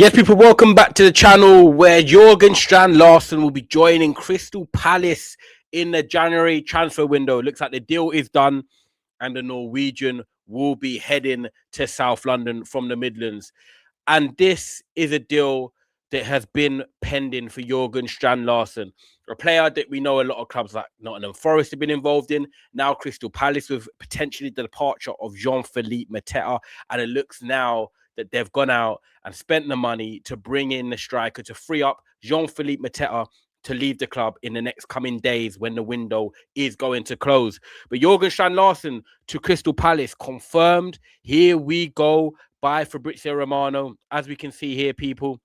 Yes, people, welcome back to the channel where Jorgen Strand Larsen will be joining Crystal Palace in the January transfer window. It looks like the deal is done and the Norwegian will be heading to South London from the Midlands. And this is a deal that has been pending for Jorgen Strand Larsen, a player that we know a lot of clubs like Nottingham Forest have been involved in. Now Crystal Palace, with potentially the departure of Jean-Phillipe Mateta. And it looks now that they've gone out and spent the money to bring in the striker to free up Jean-Phillipe Mateta to leave the club in the next coming days when the window is going to close. But Jorgen Strand Larsen to Crystal Palace confirmed. Here we go by Fabrizio Romano. As we can see here, people,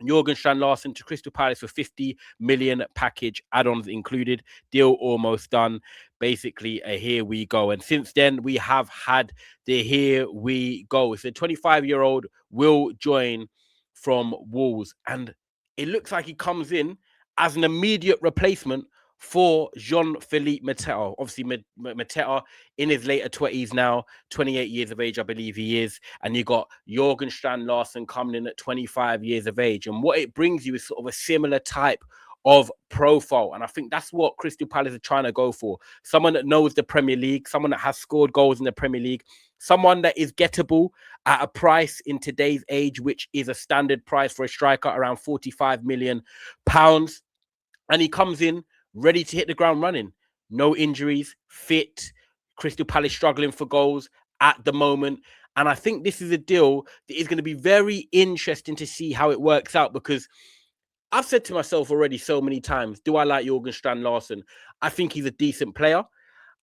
Jorgen Strand Larsen to Crystal Palace for 50 million package, add-ons included, deal almost done. Basically, a here we go. And since then, we have had the here we go. It's a 25-year-old will join from Wolves. And it looks like he comes in as an immediate replacement for Jean-Phillipe Mateta. Obviously, Mateta in his later 20s now, 28 years of age, I believe he is. And you got Jorgen Strand Larsen coming in at 25 years of age. And what it brings you is sort of a similar type of profile. And I think that's what Crystal Palace are trying to go for. Someone that knows the Premier League, someone that has scored goals in the Premier League, someone that is gettable at a price in today's age, which is a standard price for a striker, around £45 million. And he comes in ready to hit the ground running. No injuries, fit. Crystal Palace struggling for goals at the moment. And I think this is a deal that is going to be very interesting to see how it works out, because I've said to myself already so many times, do I like Jorgen Strand Larsen? I think he's a decent player.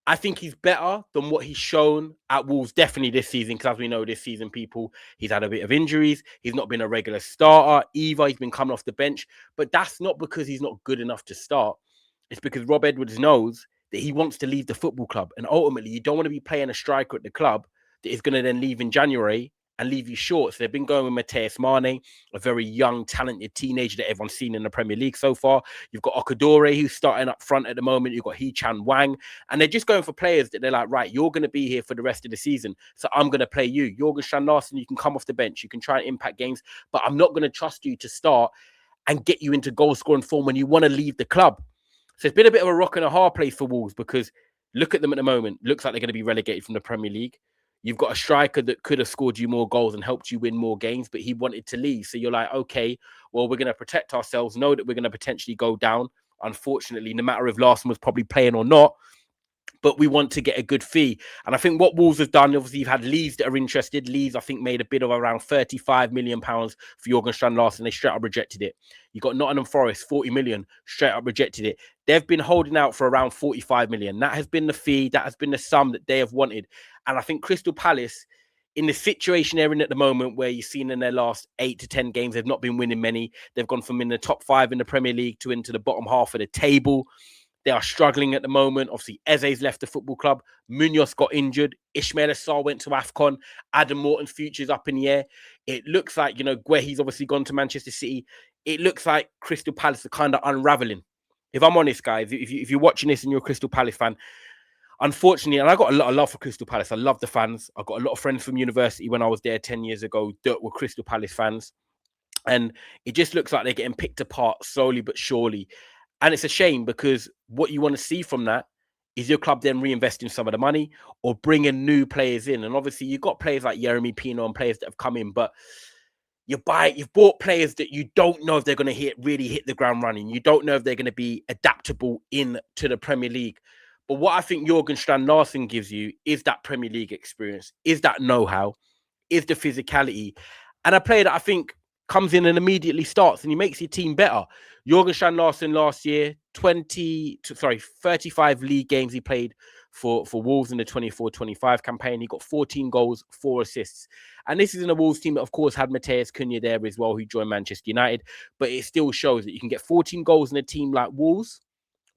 I think he's better than what he's shown at Wolves, definitely this season, because as we know this season, people, he's had a bit of injuries. He's not been a regular starter either. He's been coming off the bench. But that's not because he's not good enough to start. It's because Rob Edwards knows that he wants to leave the football club. And ultimately, you don't want to be playing a striker at the club that is going to then leave in January and leave you short. So they've been going with Matheus Mane, a very young, talented teenager that everyone's seen in the Premier League so far. You've got Okadore, who's starting up front at the moment. You've got Hee-Chan Wang. And they're just going for players that they're like, right, you're going to be here for the rest of the season, so I'm going to play you. Jorgen Strand Larsen, you can come off the bench. You can try and impact games, but I'm not going to trust you to start and get you into goal-scoring form when you want to leave the club. So it's been a bit of a rock and a hard place for Wolves, because look at them at the moment. Looks like they're going to be relegated from the Premier League. You've got a striker that could have scored you more goals and helped you win more games, but he wanted to leave. So you're like, okay, well, we're going to protect ourselves, know that we're going to potentially go down. Unfortunately, no matter if Larsen was probably playing or not, but we want to get a good fee. And I think what Wolves have done, obviously, you've had Leeds that are interested. Leeds, I think, made a bid of around £35 million for Jorgen Strand Larsen. They straight up rejected it. You got Nottingham Forest, 40 million, straight up rejected it. They've been holding out for around 45 million. That has been the fee. That has been the sum that they have wanted. And I think Crystal Palace, in the situation they're in at the moment, where you've seen in their last 8 to 10 games, they've not been winning many. They've gone from in the top 5 in the Premier League to into the bottom half of the table. They are struggling at the moment. Obviously, Eze's left the football club. Munoz got injured. Ismail Assar went to AFCON. Adam Morton's future's up in the air. It looks like, Guehi's obviously gone to Manchester City. It looks like Crystal Palace are kind of unraveling. If I'm honest, guys, if you're watching this and you're a Crystal Palace fan, unfortunately, and I got a lot of love for Crystal Palace. I love the fans. I got a lot of friends from university when I was there 10 years ago that were Crystal Palace fans. And it just looks like they're getting picked apart slowly but surely. And it's a shame, because what you want to see from that is your club then reinvesting some of the money or bringing new players in. And obviously, you've got players like Yeremy Pino and players that have come in, but you've bought players that you don't know if they're going to really hit the ground running. You don't know if they're going to be adaptable into the Premier League. But what I think Jorgen Strand Larsen gives you is that Premier League experience, is that know-how, is the physicality. And a player that I think comes in and immediately starts and he makes your team better. Jorgen Strand Larsen last year, 35 league games he played for Wolves in the 24-25 campaign. He got 14 goals, 4 assists. And this is in a Wolves team that, of course, had Matheus Cunha there as well, who joined Manchester United. But it still shows that you can get 14 goals in a team like Wolves.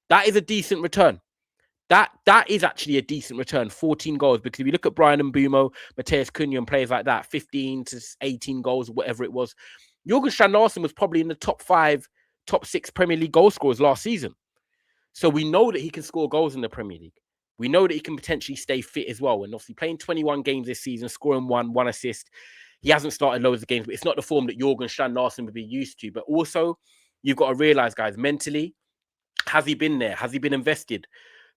That is a decent return. That is actually a decent return, 14 goals, because if you look at Brian Mbeumo, Matheus Cunha and players like that, 15 to 18 goals, whatever it was, Jorgen Strand Larsen was probably in the top 5, top 6 Premier League goal scorers last season. So we know that he can score goals in the Premier League. We know that he can potentially stay fit as well. And obviously playing 21 games this season, scoring one assist, He hasn't started loads of games, but it's not the form that Jorgen Strand Larsen would be used to. But also, you've got to realize, guys, mentally, has he been there? Has he been invested?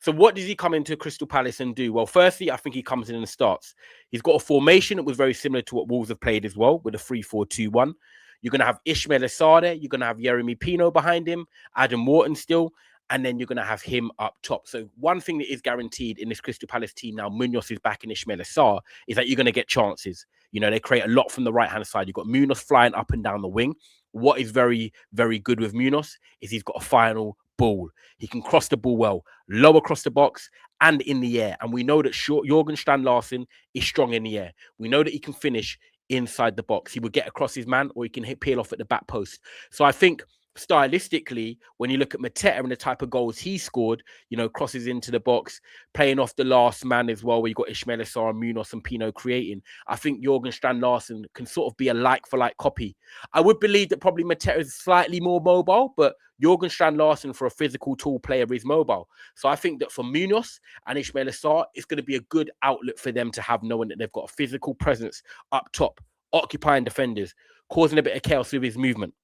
So what does he come into Crystal Palace and do? Well, firstly, I think he comes in and starts. He's got a formation that was very similar to what Wolves have played as well, with a 3-4-2-1. You're going to have Ismail Assar there. You're going to have Yeremy Pino behind him, Adam Wharton still, and then you're going to have him up top. So one thing that is guaranteed in this Crystal Palace team now, Munoz is back in Ismail Assar, is that you're going to get chances. You know, they create a lot from the right-hand side. You've got Munoz flying up and down the wing. What is very, very good with Munoz is he's got a final ball. He can cross the ball well, low across the box and in the air. And we know that Jorgen Strand Larsen is strong in the air. We know that he can finish inside the box. He will get across his man, or he can peel off at the back post. So I think stylistically, when you look at Mateta and the type of goals he scored, you know, crosses into the box, playing off the last man as well, where you got Ismail Assar and Munoz and Pino creating, I think Jorgen Strand Larsen can sort of be a like-for-like copy. I would believe that probably Mateta is slightly more mobile, but Jorgen Strand Larsen, for a physical tall player, is mobile. So I think that for Munoz and Ismail Assar, it's going to be a good outlet for them to have, knowing that they've got a physical presence up top, occupying defenders, causing a bit of chaos with his movement.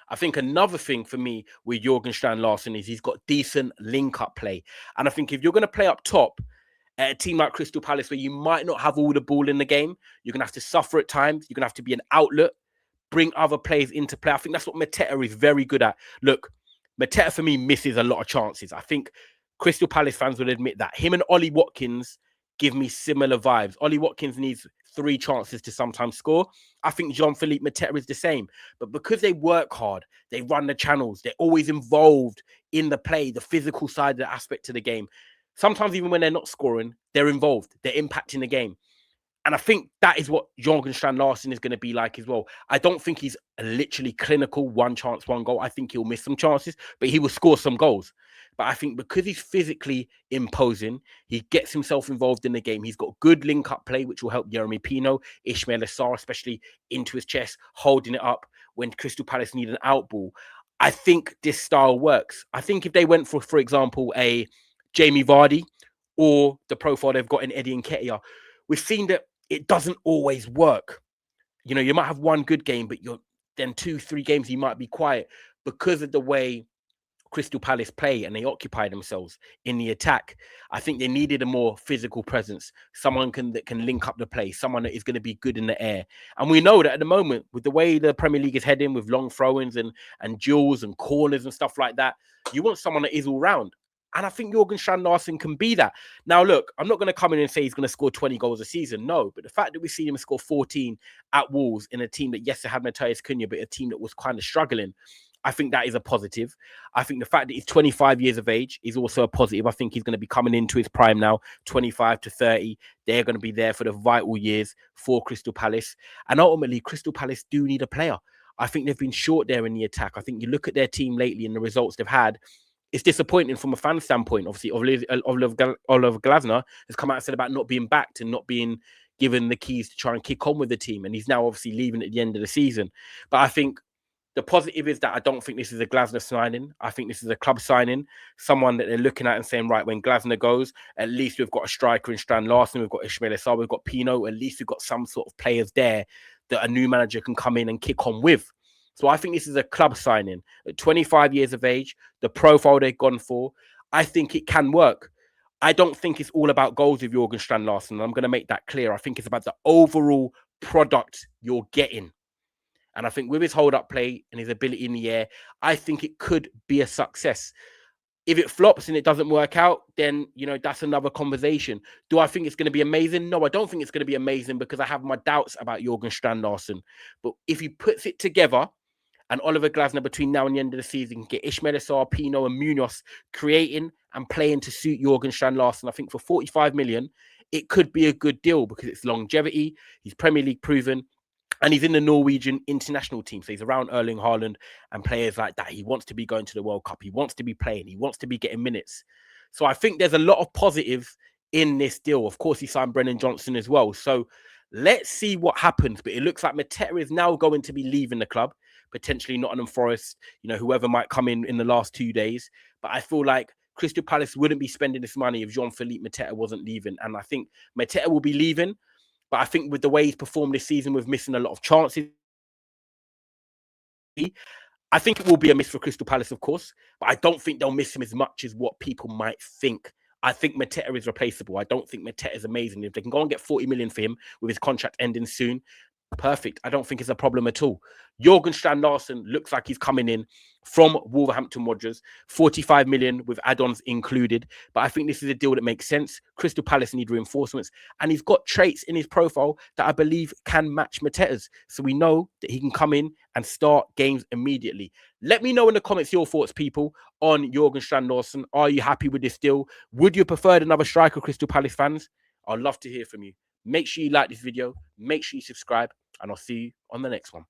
I think another thing for me with Jorgen Strand Larsen is he's got decent link-up play. And I think if you're going to play up top at a team like Crystal Palace, where you might not have all the ball in the game, you're going to have to suffer at times. You're going to have to be an outlet, bring other players into play. I think that's what Mateta is very good at. Look, Mateta, for me, misses a lot of chances. I think Crystal Palace fans will admit that. Him and Ollie Watkins give me similar vibes. Ollie Watkins needs 3 chances to sometimes score. I think Jean-Phillipe Mateta is the same. But because they work hard, they run the channels, they're always involved in the play, the physical side of the aspect of the game. Sometimes even when they're not scoring, they're involved. They're impacting the game. And I think that is what Jorgen Strand Larsen is going to be like as well. I don't think he's a literally clinical 1 chance, 1 goal. I think he'll miss some chances, but he will score some goals. But I think because he's physically imposing, he gets himself involved in the game. He's got good link-up play, which will help Yeremy Pino, Ismail Assar, especially into his chest, holding it up when Crystal Palace need an out ball. I think this style works. I think if they went for example, a Jamie Vardy or the profile they've got in Eddie Nketiah, we've seen that it doesn't always work. You know, you might have 1 good game, but then 2-3 games you might be quiet because of the way Crystal Palace play and they occupy themselves in the attack. I think they needed a more physical presence, someone that can link up the play, someone that is going to be good in the air. And we know that at the moment, with the way the Premier League is heading, with long throw-ins and duels and corners and stuff like that, you want someone that is all round. And I think Jorgen Strand Larsen can be that. Now, look, I'm not going to come in and say he's going to score 20 goals a season. No, but the fact that we've seen him score 14 at Wolves in a team that, yes, it had Matthias Cunha, but a team that was kind of struggling, I think that is a positive. I think the fact that he's 25 years of age is also a positive. I think he's going to be coming into his prime now, 25 to 30. They're going to be there for the vital years for Crystal Palace. And ultimately, Crystal Palace do need a player. I think they've been short there in the attack. I think you look at their team lately and the results they've had, it's disappointing from a fan standpoint. Obviously, Oliver Glasner has come out and said about not being backed and not being given the keys to try and kick on with the team. And he's now obviously leaving at the end of the season. But I think the positive is that I don't think this is a Glasner signing. I think this is a club signing, someone that they're looking at and saying, right, when Glasner goes, at least we've got a striker in Strand Larsen, we've got Ismail Assar, we've got Pino, at least we've got some sort of players there that a new manager can come in and kick on with. So I think this is a club signing. At 25 years of age, the profile they've gone for, I think it can work. I don't think it's all about goals with Jorgen Strand Larsen. I'm going to make that clear. I think it's about the overall product you're getting. And I think with his hold-up play and his ability in the air, I think it could be a success. If it flops and it doesn't work out, then, you know, that's another conversation. Do I think it's going to be amazing? No, I don't think it's going to be amazing because I have my doubts about Jorgen Strand Larsen. But if he puts it together, and Oliver Glasner between now and the end of the season can get Ismail Assar, Pino and Munoz creating and playing to suit Jorgen Strand Larsen, I think for 45 million, it could be a good deal because it's longevity, he's Premier League proven, and he's in the Norwegian international team. So he's around Erling Haaland and players like that. He wants to be going to the World Cup. He wants to be playing. He wants to be getting minutes. So I think there's a lot of positives in this deal. Of course, he signed Brennan Johnson as well. So let's see what happens. But it looks like Mateta is now going to be leaving the club, potentially Nottingham Forest, you know, whoever might come in the last 2 days. But I feel like Crystal Palace wouldn't be spending this money if Jean-Phillipe Mateta wasn't leaving. And I think Mateta will be leaving. But I think with the way he's performed this season, with missing a lot of chances, I think it will be a miss for Crystal Palace, of course, but I don't think they'll miss him as much as what people might think. I think Mateta is replaceable. I don't think Mateta is amazing. If they can go and get 40 million for him with his contract ending soon, perfect. I don't think it's a problem at all. Jorgen Strand Larsen looks like he's coming in from Wolverhampton Wanderers, 45 million with add-ons included. But I think this is a deal that makes sense. Crystal Palace need reinforcements, and he's got traits in his profile that I believe can match Mateta's. So we know that he can come in and start games immediately. Let me know in the comments your thoughts, people, on Jorgen Strand Larsen. Are you happy with this deal? Would you have preferred another striker, Crystal Palace fans? I'd love to hear from you. Make sure you like this video. Make sure you subscribe, and I'll see you on the next one.